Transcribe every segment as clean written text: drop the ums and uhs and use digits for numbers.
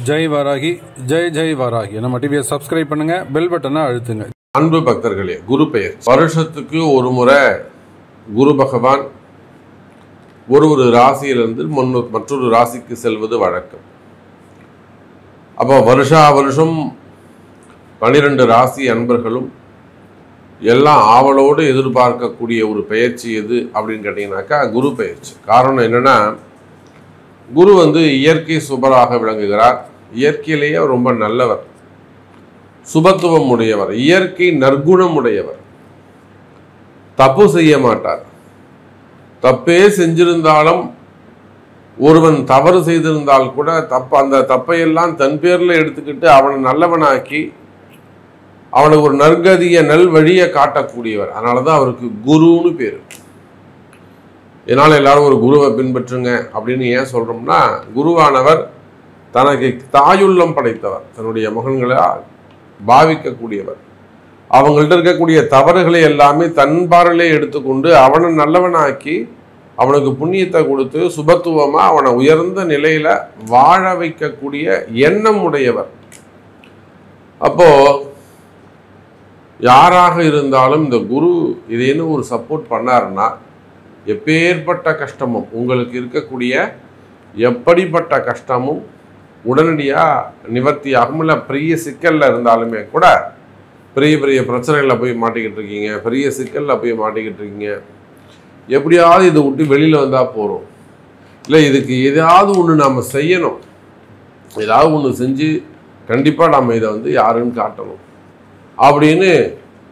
ஜெய் வாராகி, ஜெய் ஜெய் வாராகி. நம்ம டிவியை சப்ஸ்கிரைப் பண்ணுங்க, பெல் பட்டனை அழுத்துங்க. அன்பு பக்தர்களே, குரு பெயர் வருஷத்துக்கு ஒரு முறை குரு பகவான் ஒரு ராசியிலிருந்து மற்றொரு ராசிக்கு செல்வது வழக்கம். அப்போ வருஷம் 12 ராசி அன்பர்களும் எல்லாம் ஆவலோடு எதிர்பார்க்கக்கூடிய ஒரு பயிற்சி எது அப்படின்னு கேட்டிங்கனாக்கா குரு பயிற்சி. காரணம் என்னென்னா, குரு இயற்கை சுபராக விளங்குகிறார். இயற்கையிலேயே ரொம்ப நல்லவர், சுபத்துவம் உடையவர், இயற்கை நற்குணம் உடையவர், தப்பு செய்ய மாட்டார். தப்பே செஞ்சிருந்தாலும் ஒருவன் தவறு செய்திருந்தால் கூட அந்த தப்பையெல்லாம் தன் பேரில் எடுத்துக்கிட்டு அவனை நல்லவனாக்கி அவனுக்கு ஒரு நற்கதியை நல்வழியை காட்டக்கூடியவர். அதனால தான் அவருக்கு குருன்னு பேர். இதனால் எல்லாரும் ஒரு குருவை பின்பற்றுங்க அப்படின்னு ஏன் சொல்கிறோம்னா, குருவானவர் தனக்கு தாயுள்ளம் படைத்தவர், தன்னுடைய மகன்களால் பாவிக்கக்கூடியவர். அவங்கள்ட்ட இருக்கக்கூடிய தவறுகளை எல்லாமே தன் பார்வையிலே எடுத்துக்கொண்டு அவனை நல்லவனாக்கி அவனுக்கு புண்ணியத்தை கொடுத்து சுபத்துவமாக அவனை உயர்ந்த நிலையில் வாழ வைக்கக்கூடிய எண்ணம் உடையவர். அப்போது யாராக இருந்தாலும் இந்த குரு இதேன்னு ஒரு சப்போர்ட் பண்ணாருன்னா, எப்பேற்பட்ட கஷ்டமும் உங்களுக்கு இருக்கக்கூடிய எப்படிப்பட்ட கஷ்டமும் உடனடியாக நிவர்த்தியாகும். இல்லை பெரிய சிக்கலில் இருந்தாலுமே கூட, பெரிய பெரிய பிரச்சனைகளில் போய் மாட்டிக்கிட்டு இருக்கீங்க, பெரிய சிக்கலில் போய் மாட்டிக்கிட்டு இருக்கீங்க, எப்படியாவது இதை விட்டு வெளியில் வந்தால் போகிறோம், இல்லை இதுக்கு ஏதாவது ஒன்று நாம் செய்யணும், ஏதாவது ஒன்று செஞ்சு கண்டிப்பாக நம்ம இதை யாருன்னு காட்டணும் அப்படின்னு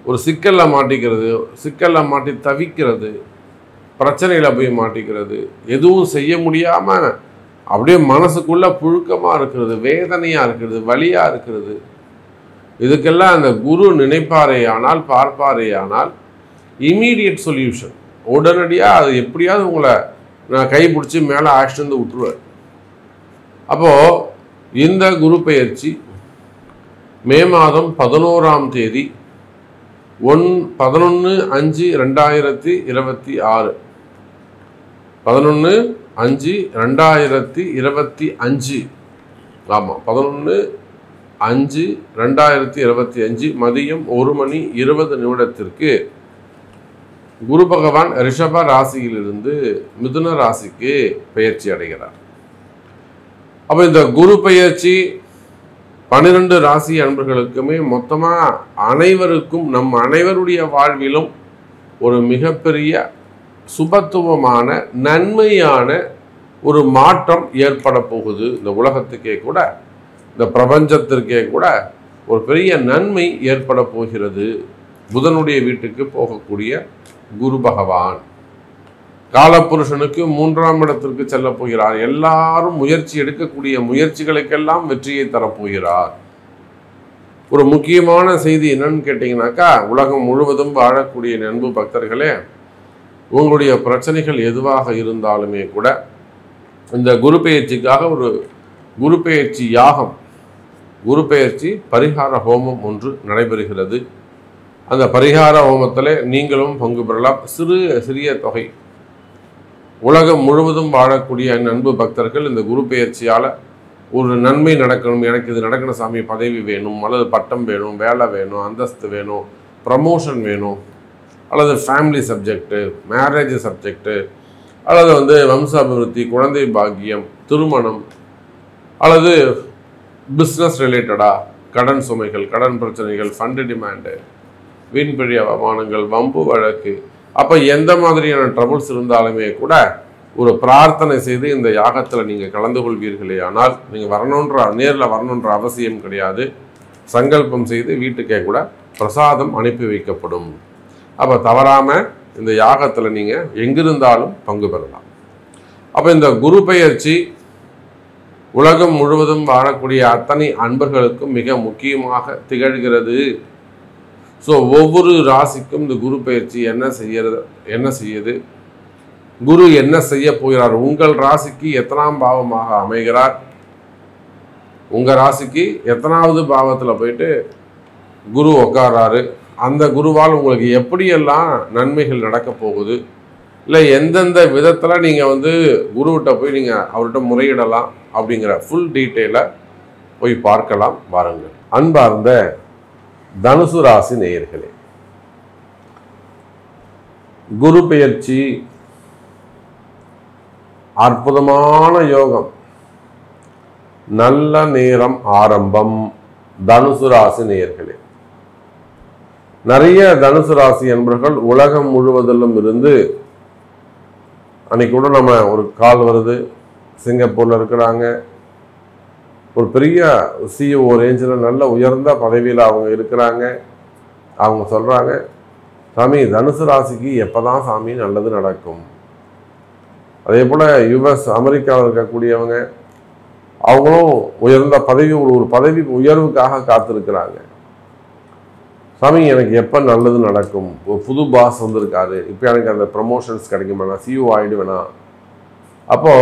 ஒரு சிக்கலில் மாட்டிக்கிறது, சிக்கலில் மாட்டி தவிக்கிறது, பிரச்சனையில் போய் மாட்டிக்கிறது, எதுவும் செய்ய முடியாமல் அப்படியே மனசுக்குள்ளே புழுக்கமாக இருக்கிறது, வேதனையாக இருக்கிறது, வலியாக இருக்கிறது, இதுக்கெல்லாம் அந்த குரு நினைப்பாரே ஆனால், பார்ப்பாரே ஆனால் இமீடியட் சொல்யூஷன், உடனடியாக அது எப்படியாவது உங்களை நான் கைப்பிடிச்சி மேலே ஆக்ஷன் விட்டுருவார். அப்போது இந்த குரு பெயர்ச்சி மே மாதம் 11ஆம் தேதி 11/5/2026 11/5/2025 ஆமாம் 11/5/2025 மதியம் 1:20 குரு பகவான் ரிஷப ராசியிலிருந்து மிதுன ராசிக்கு பெயர்ச்சி அடைகிறார். அப்போ இந்த குரு பெயர்ச்சி 12 ராசி அன்பர்களுக்குமே மொத்தமாக அனைவருக்கும், நம் அனைவருடைய வாழ்விலும் ஒரு மிகப்பெரிய சுபத்துவமான நன்மையான ஒரு மாற்றம் ஏற்பட போகுது. இந்த உலகத்துக்கே கூட, இந்த பிரபஞ்சத்திற்கே கூட ஒரு பெரிய நன்மை ஏற்பட போகிறது. புதனுடைய வீட்டுக்கு போகக்கூடிய குரு பகவான் காலபுருஷனுக்கு 3ஆம் இடத்திற்கு செல்ல போகிறார். எல்லாரும் முயற்சி எடுக்கக்கூடிய முயற்சிகளுக்கெல்லாம் வெற்றியை தரப்போகிறார். ஒரு முக்கியமான செய்தி என்னன்னு கேட்டிங்கனாக்கா, உலகம் முழுவதும் வாழக்கூடிய அன்பு பக்தர்களே, உங்களுடைய பிரச்சனைகள் எதுவாக இருந்தாலுமே கூட இந்த குரு பெயர்ச்சிக்காக ஒரு குரு பெயர்ச்சி யாகம், குரு பெயர்ச்சி பரிகார ஹோமம் ஒன்று நடைபெறுகிறது. அந்த பரிகார ஹோமத்தில் நீங்களும் பங்கு பெறலாம். சிறிய தொகை. உலகம் முழுவதும் வாழக்கூடிய அன்பு பக்தர்கள் இந்த குரு பெயர்ச்சியால் ஒரு நன்மை நடக்கணும், எனக்கு இது நடக்கணும் சாமி, பதவி வேணும், அல்லது பட்டம் வேணும், வேலை வேணும், அந்தஸ்து வேணும், ப்ரமோஷன் வேணும், அல்லது ஃபேமிலி சப்ஜெக்டு, மேரேஜ் சப்ஜெக்டு, அல்லது வம்சாபிவிருத்தி, குழந்தை பாக்கியம், திருமணம், அல்லது பிஸ்னஸ் ரிலேட்டடாக கடன் சுமைகள், கடன் பிரச்சனைகள், ஃபண்டு டிமாண்டு, வீண்பழி அவமானங்கள், வம்பு வழக்கு, அப்போ எந்த மாதிரியான ட்ரபுள்ஸ் இருந்தாலுமே கூட ஒரு பிரார்த்தனை செய்து இந்த யாகத்தில் நீங்கள் கலந்து கொள்வீர்களே ஆனால், நீங்கள் நேரில் வரணுன்ற அவசியம் கிடையாது. சங்கல்பம் செய்து வீட்டுக்கே கூட பிரசாதம் அனுப்பி வைக்கப்படும். அப்போ தவறாமல் இந்த யாகத்தில் நீங்கள் எங்கிருந்தாலும் பங்கு பெறலாம். அப்போ இந்த குரு பெயர்ச்சி உலகம் முழுவதும் வாழக்கூடிய அத்தனை அன்பர்களுக்கும் மிக முக்கியமாக திகழ்கிறது. ஸோ ஒவ்வொரு ராசிக்கும் இந்த குரு பெயர்ச்சி என்ன செய்யுது, குரு என்ன செய்ய போகிறார், உங்கள் ராசிக்கு எத்தனாம் பாவமாக அமைகிறார், உங்கள் ராசிக்கு எத்தனாவது பாவத்தில் போயிட்டு குரு உட்கார்றாரு, அந்த குருவால் உங்களுக்கு எப்படியெல்லாம் நன்மைகள் நடக்க போகுது, இல்லை எந்தெந்த விதத்தில் நீங்கள் குருவிட்ட போய் நீங்கள் அவர்கிட்ட முறையிடலாம் அப்படிங்கிற ஃபுல் டீட்டெயிலை போய் பார்க்கலாம் வாருங்கள். அன்பார்ந்த தனுசு ராசி நேயர்களே, குரு பெயர்ச்சி அற்புதமான யோகம், நல்ல நேரம் ஆரம்பம். தனுசு ராசி நேயர்களே, நிறைய தனுசு ராசி என்பவர்கள் உலகம் முழுவதிலும் இருந்து, அன்னைக்கு கூட நம்ம ஒரு கால் வருது, சிங்கப்பூர்ல இருக்கிறாங்க, ஒரு பெரிய சிஇஓ ரேஞ்சில் நல்ல உயர்ந்த பதவியில் அவங்க இருக்கிறாங்க. அவங்க சொல்றாங்க, சாமி தனுசு ராசிக்கு எப்பதான் சாமி நல்லது நடக்கும்? அதே போல யுஎஸ் அமெரிக்காவில் இருக்கக்கூடியவங்க அவங்களும் உயர்ந்த பதவி, ஒரு பதவி உயர்வுக்காக காத்திருக்கிறாங்க. சாமி எனக்கு எப்போ நல்லது நடக்கும்? ஒரு புது பாஸ் வந்திருக்காரு, இப்போ எனக்கு அந்த ப்ரமோஷன்ஸ் கிடைக்கும் வேணா, சிஇஓ ஆகிடுவேணா? அப்போ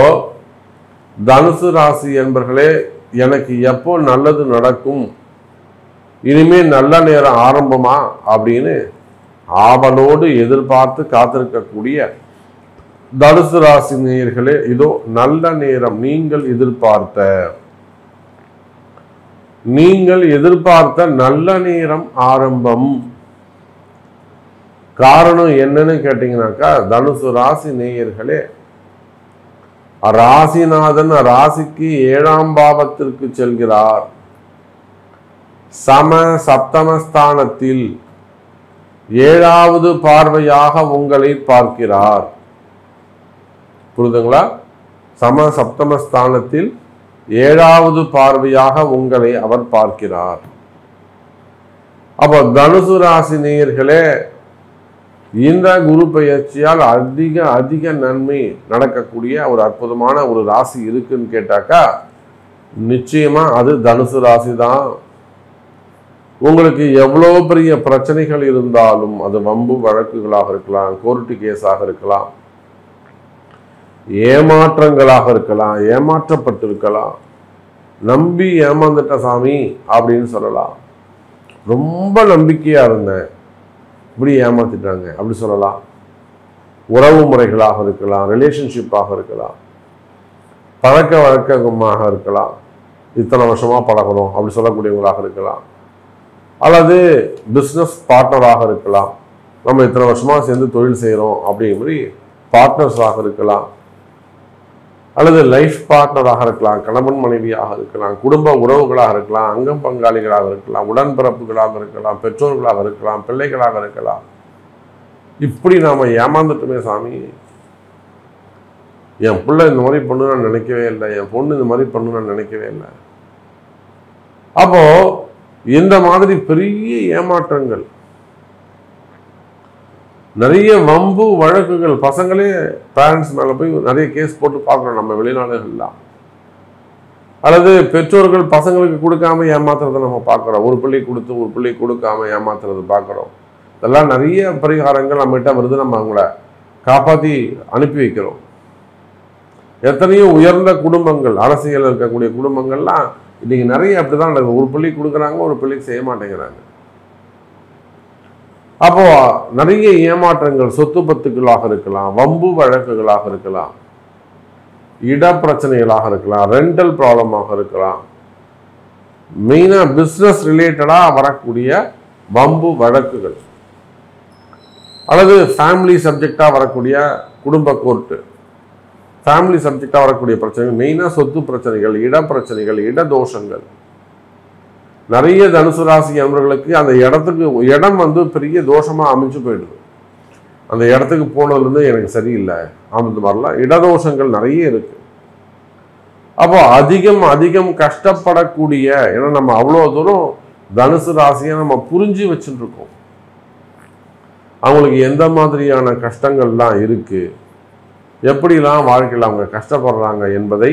தனுசு ராசி என்பர்களே, எனக்கு எப்போ நல்லது நடக்கும், இனிமே நல்ல நேரம் ஆரம்பமா அப்படின்னு ஆவலோடு எதிர்பார்த்து காத்திருக்கக்கூடிய தனுசு ராசி நேயர்களே, இதோ நல்ல நேரம். நீங்கள் எதிர்பார்த்த நல்ல நேரம் ஆரம்பம். காரணம் என்னன்னு கேட்டீங்கன்னாக்கா, தனுசு ராசி நேயர்களே, ராசிநாதன் ராசிக்கு 7ஆம் பாவத்திற்கு செல்கிறார். சம சப்தமஸ்தானத்தில் 7வது பார்வையாக உங்களை பார்க்கிறார். புரியுதுங்களா? சம சப்தமஸ்தானத்தில் 7வது பார்வையாக உங்களை அவர் பார்க்கிறார். அப்போ தனுசு ராசி நேயர்களே, இந்த குரு பெயர்ச்சியால் அதிக நன்மை நடக்கக்கூடிய ஒரு அற்புதமான ஒரு ராசி இருக்குன்னு கேட்டாக்கா, நிச்சயமா அது தனுசு ராசி தான். உங்களுக்கு எவ்வளோ பெரிய பிரச்சனைகள் இருந்தாலும், அது வம்பு வழக்குகளாக இருக்கலாம், கோர்ட்டு கேஸாக இருக்கலாம், ஏமாற்றங்களாக இருக்கலாம், ஏமாற்றப்பட்டிருக்கலாம், நம்பி ஏமாந்துட்ட சாமி அப்படின்னு சொல்லலாம். ரொம்ப நம்பிக்கையா இருந்தேன், இப்படி ஏமாத்திட்டாங்க அப்படி சொல்லலாம். உறவு முறைகளாக இருக்கலாம், ரிலேஷன்ஷிப்பாக இருக்கலாம், பழக்க வழக்கமாக இருக்கலாம், இத்தனை வருஷமா பழகணும் அப்படி சொல்லக்கூடியவங்களாக இருக்கலாம், அல்லது பிஸ்னஸ் பார்ட்னராக இருக்கலாம், நம்ம இத்தனை வருஷமா சேர்ந்து தொழில் செய்கிறோம் அப்படிங்கிற பார்ட்னர்ஸாக இருக்கலாம், அல்லது லைஃப் பார்ட்னராக இருக்கலாம், கணவன் மனைவியாக இருக்கலாம், குடும்ப உறவுகளாக இருக்கலாம், அங்கம் பங்காளிகளாக இருக்கலாம், உடன்பிறப்புகளாக இருக்கலாம், பெற்றோர்களாக இருக்கலாம், பிள்ளைகளாக இருக்கலாம். இப்படி நாம ஏமாந்துட்டுமே சாமி, என் பிள்ளை இந்த மாதிரி பண்ணு நான் நினைக்கவே இல்லை, என் பொண்ணு இந்த மாதிரி பண்ணு நான் நினைக்கவே இல்லை. அப்போ இந்த மாதிரி பெரிய ஏமாற்றங்கள், நிறைய வம்பு வழக்குகள், பசங்களே பேரண்ட்ஸ் மேல போய் நிறைய கேஸ் போட்டு பார்க்கணும் நம்ம வெளிநாடுகள்லாம். அல்லது பெற்றோர்கள் பசங்களுக்கு கொடுக்காம ஏமாத்துறதை நம்ம பார்க்குறோம், ஒரு பிள்ளை கொடுத்து ஒரு பிள்ளை கொடுக்காம ஏமாத்துறது பார்க்குறோம். இதெல்லாம் நிறைய பரிகாரங்கள் நம்மகிட்ட வருது, நம்ம அவங்கள காப்பாற்றி அனுப்பி வைக்கிறோம். எத்தனையோ உயர்ந்த குடும்பங்கள், அரசியல் இருக்கக்கூடிய குடும்பங்கள்லாம் இன்னைக்கு நிறைய அப்படிதான் நடக்குது. ஒரு பிள்ளை கொடுக்குறாங்க, ஒரு பிள்ளைக்கு செய்ய மாட்டேங்கிறாங்க. அப்போ நிறைய ஏமாற்றங்கள், சொத்து பத்துக்களாக இருக்கலாம், வம்பு வழக்குகளாக இருக்கலாம், இட பிரச்சனைகளாக இருக்கலாம், ரெண்டல் ப்ராப்ளமாக இருக்கலாம், மெயினா பிஸ்னஸ் ரிலேட்டடா வரக்கூடிய வம்பு வழக்குகள், அல்லது ஃபேமிலி சப்ஜெக்டா வரக்கூடிய குடும்ப கோர்ட்டு, ஃபேமிலி சப்ஜெக்டா வரக்கூடிய பிரச்சனைகள், மெயினா சொத்து பிரச்சனைகள், இட பிரச்சனைகள், இட தோஷங்கள். நிறைய தனுசு ராசி அன்பர்களுக்கு அந்த இடம் பெரிய தோஷமா அமைஞ்சு போயிடுது. அந்த இடத்துக்கு போனதுலேருந்து எனக்கு சரியில்லை, அந்த மாதிரிலாம் இடதோஷங்கள் நிறைய இருக்கு. அப்போ அதிகம் கஷ்டப்படக்கூடிய, ஏன்னா நம்ம அவ்வளோ தூரம் தனுசு ராசியை நம்ம புரிஞ்சு வச்சுட்டு இருக்கோம். அவங்களுக்கு எந்த மாதிரியான கஷ்டங்கள்லாம் இருக்கு, எப்படிலாம் வாழ்க்கையில் அவங்க கஷ்டப்படுறாங்க என்பதை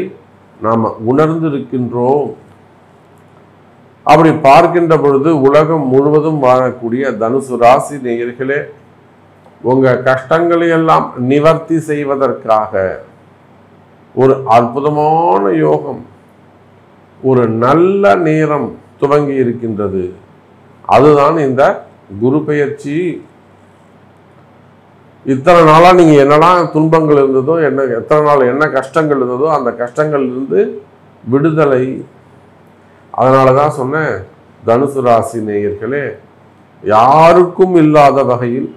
நாம் உணர்ந்திருக்கின்றோம். அப்படி பார்க்கின்ற பொழுது உலகம் முழுவதும் வாழக்கூடிய தனுசு ராசி நேயர்களே, உங்க கஷ்டங்களை எல்லாம் நிவர்த்தி செய்வதற்காக ஒரு அற்புதமான யோகம், ஒரு நல்ல நேரம் துவங்கி இருக்கின்றது. அதுதான் இந்த குரு பெயர்ச்சி. இத்தனை நாளா நீங்க என்னெல்லாம் துன்பங்கள் இருந்ததோ, எத்தனை நாள் என்ன கஷ்டங்கள் இருந்ததோ, அந்த கஷ்டங்கள் இருந்து விடுதலை. அதனால தான் சொன்னேன், தனுசு ராசி நேயர்களே, யாருக்கும் இல்லாத வகையில்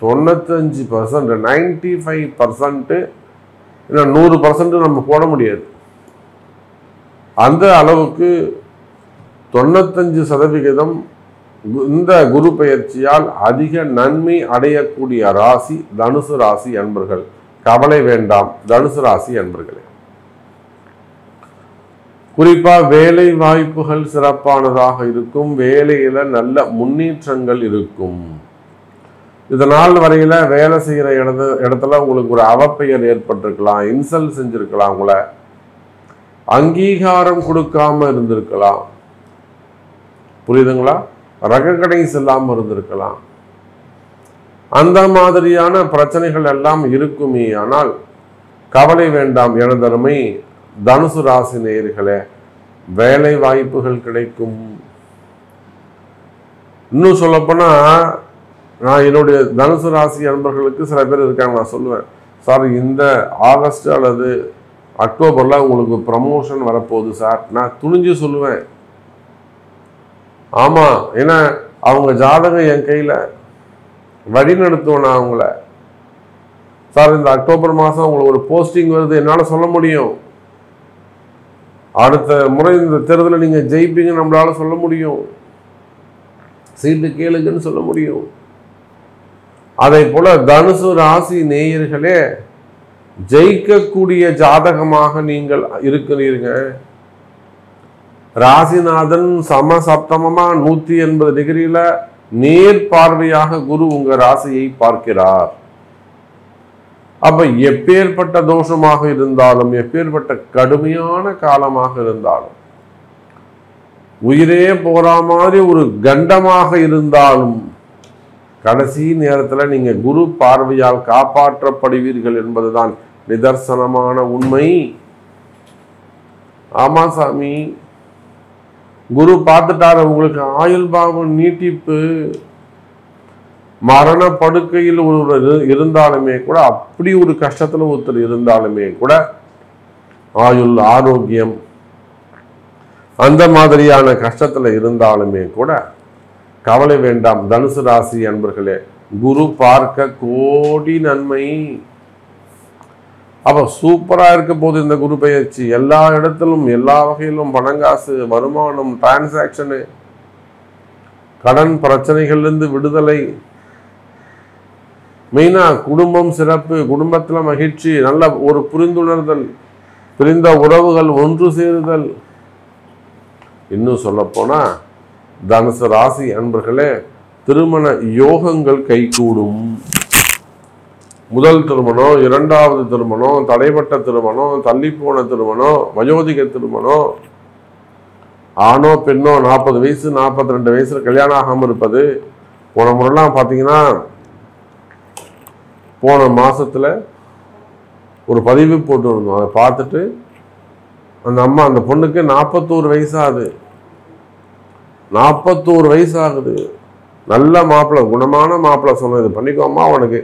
95%, 95%, இல்லை 100% நம்ம போட முடியாது. அந்த அளவுக்கு 95% இந்த குரு பெயர்ச்சியால் அதிக நன்மை அடையக்கூடிய ராசி தனுசு ராசி அன்பர்கள். கவலை வேண்டாம் தனுசு ராசி அன்பர்களே. குறிப்பா வேலை வாய்ப்புகள் சிறப்பானதாக இருக்கும். வேலையில நல்ல முன்னேற்றங்கள் இருக்கும். இதனால் வரையில வேலை செய்யற இடத்துல உங்களுக்கு ஒரு அவப்பெயர் ஏற்பட்டிருக்கலாம், இன்சல்ட் செஞ்சிருக்கலாம், உங்களை அங்கீகாரம் கொடுக்காம இருந்திருக்கலாம், புரியுதுங்களா? ரகக்கடைஸ் இல்லாம இருந்திருக்கலாம். அந்த மாதிரியான பிரச்சனைகள் எல்லாம் இருக்குமே. ஆனால் கவலை வேண்டாம் எனதருமை தனுசு ராசி நேயர்களே, வேலை வாய்ப்புகள் கிடைக்கும். இன்னும் சொல்லப்போனா, நான் என்னுடைய தனுசு ராசி அன்பர்களுக்கு சில பேர் இருக்காங்க, நான் சொல்லுவேன், சார் இந்த ஆகஸ்ட் அல்லது அக்டோபர்ல உங்களுக்கு ப்ரமோஷன் வரப்போகுது சார். நான் துணிஞ்சு சொல்லுவேன், ஆமா, ஏன்னா அவங்க ஜாதகம் என் கையில, வழி நடத்துவேன் நான் அவங்கள. சார் இந்த அக்டோபர் மாதம் உங்களுக்கு ஒரு போஸ்டிங் வருது, என்னால் சொல்ல முடியும். அடுத்த முறை இந்த தேர்தலில் நீங்கள் ஜெயிப்பீங்க நம்மளால சொல்ல முடியும். சீட்டு கேளுங்கன்னு சொல்ல முடியும். அதை போல தனுசு ராசி நேயர்களே, ஜெயிக்கக்கூடிய ஜாதகமாக நீங்கள் இருக்கிறீங்க. ராசிநாதன் சமசப்தமமா 180 டிகிரியில நேர் பார்வையாக குரு உங்க ராசியை பார்க்கிறார். அப்ப எப்பேற்பட்ட தோஷமாக இருந்தாலும், எப்பேற்பட்ட கடுமையான காலமாக இருந்தாலும், உயிரே போற மாதிரி ஒரு கண்டமாக இருந்தாலும், கடைசி நேரத்துல நீங்க குரு பார்வையால் காப்பாற்றப்படுவீர்கள் என்பதுதான் நிதர்சனமான உண்மை. ஆமா சாமி, குரு பார்த்துட்டாரு, உங்களுக்கு ஆயுள் பாவம் நீட்டிப்பு. மரண படுக்கையில் ஒருவர் இருந்தாலுமே கூட, அப்படி ஒரு கஷ்டத்துல ஒருத்தர் இருந்தாலுமே கூட, ஆயுள் ஆரோக்கியம் அந்த மாதிரியான கஷ்டத்துல இருந்தாலுமே கூட கவலை வேண்டாம் தனுசு ராசி அன்பர்களே. குரு பார்க்க கோடி நன்மை. அப்ப சூப்பரா இருக்க போது இந்த குரு பெயர்ச்சி. எல்லா இடத்திலும் எல்லா வகையிலும் பணங்காசு, வருமானம், டிரான்சாக்சனு, கடன் பிரச்சனைகள்லேருந்து விடுதலை, மெயினா குடும்பம் சிறப்பு, குடும்பத்துல மகிழ்ச்சி, நல்ல ஒரு புரிந்துணர்தல், பிரிந்த உறவுகள் ஒன்று சேருதல். இன்னும் சொல்ல போனா தனுசு ராசி அன்பர்களே, திருமண யோகங்கள் கைகூடும். முதல் திருமணம், இரண்டாவது திருமணம், தடைப்பட்ட திருமணம், தள்ளி போன திருமணம், வயோதிக திருமணம், ஆணோ பெண்ணோ 40 வயசு 42 வயசுல கல்யாணம் ஆகாம இருப்பது. போன முறைலாம் பார்த்தீங்கன்னா, போன மாசத்துல ஒரு பதிவு போட்டு இருந்தோம். அதை பார்த்துட்டு அந்த அம்மா, அந்த பொண்ணுக்கு 41 வயசாகுது. 41 வயசாகுது. நல்ல மாப்பிள்ளை, குணமான மாப்பிள்ளை. சொன்னோம், இது பண்ணிக்கோமா, அவனுக்கு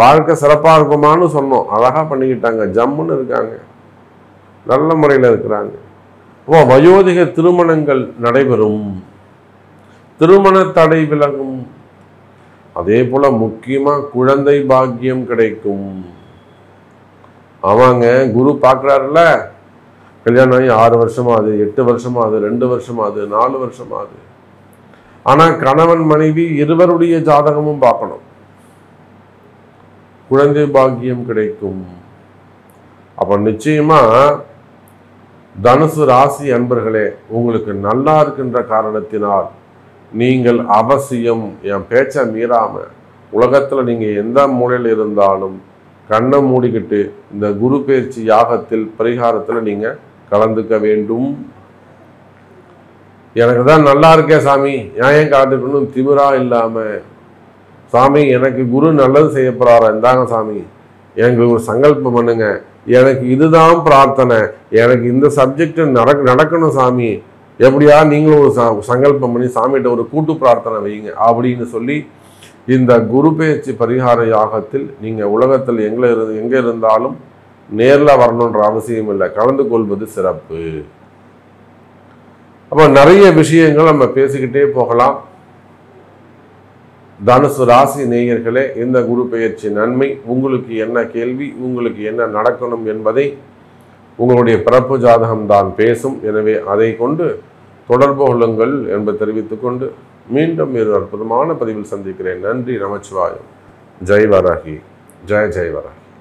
வாழ்க்கை சிறப்பா இருக்குமான்னு சொன்னோம். அழகா பண்ணிக்கிட்டாங்க, ஜம்முன்னு இருக்காங்க, நல்ல முறையில் இருக்கிறாங்க. அப்போ வயோதிக திருமணங்கள் நடைபெறும், திருமண தடை விலகும். அதே போல முக்கியமா குழந்தை பாக்கியம் கிடைக்கும். அவங்க குரு பார்க்கிறாருல, கல்யாணம் ஆகி 6 வருஷமாகுது, 8 வருஷமாகுது, 2 வருஷமாகுது, 4 வருஷமாகுது. ஆனா கணவன் மனைவி இருவருடைய ஜாதகமும் பார்க்கணும். குழந்தை பாக்கியம் கிடைக்கும். அப்ப நிச்சயமா தனுசு ராசி அன்பர்களே, உங்களுக்கு நல்லா இருக்கின்ற காரணத்தினால் நீங்கள் அவசியம் என் பேச்சை மீறாம, உலகத்துல நீங்க எந்த மூலையில் இருந்தாலும் கண்ணை மூடிக்கிட்டு இந்த குரு பெயர்ச்சி யாகத்தில் பரிகாரத்துல நீங்க கலந்துக்க வேண்டும். எனக்கு தான் நல்லா இருக்கே சாமி, ஏன் கலந்துக்கணும் திமிரா இல்லாம, சாமி எனக்கு குரு நல்லது செய்ய போறாரா, இருந்தாங்க சாமி எங்களுக்கு ஒரு சங்கல்பம் பண்ணுங்க, எனக்கு இதுதான் பிரார்த்தனை, எனக்கு இந்த சப்ஜெக்ட் நடக்கணும் சாமி, எப்படியா நீங்களும் ஒரு சங்கல்பம் பண்ணி சாமிகிட்ட ஒரு கூட்டு பிரார்த்தனை வைங்க அப்படின்னு சொல்லி இந்த குரு பெயர்ச்சி பரிகார யாகத்தில் நீங்க உலகத்தில் எங்க இருந்தாலும் நேர்ல வரணுன்ற அவசியம் இல்லை, கலந்து கொள்வது சிறப்பு. அப்போ நிறைய விஷயங்கள் நம்ம பேசிக்கிட்டே போகலாம். தனுசு ராசி நேயர்களே, இந்த குரு பெயர்ச்சி நன்மை, உங்களுக்கு என்ன கேள்வி, உங்களுக்கு என்ன நடக்கணும் என்பதை உங்களுடைய பிறப்பு ஜாதகம்தான் பேசும். எனவே அதை கொண்டு தொடர்பு கொள்ளுங்கள் என்பதை தெரிவித்துக்கொண்டு மீண்டும் ஒரு அற்புதமான பதிவில் சந்திக்கிறேன். நன்றி. நமச்சிவாயம். ஜெய் வராகி. ஜெய் ஜெய் வராகி.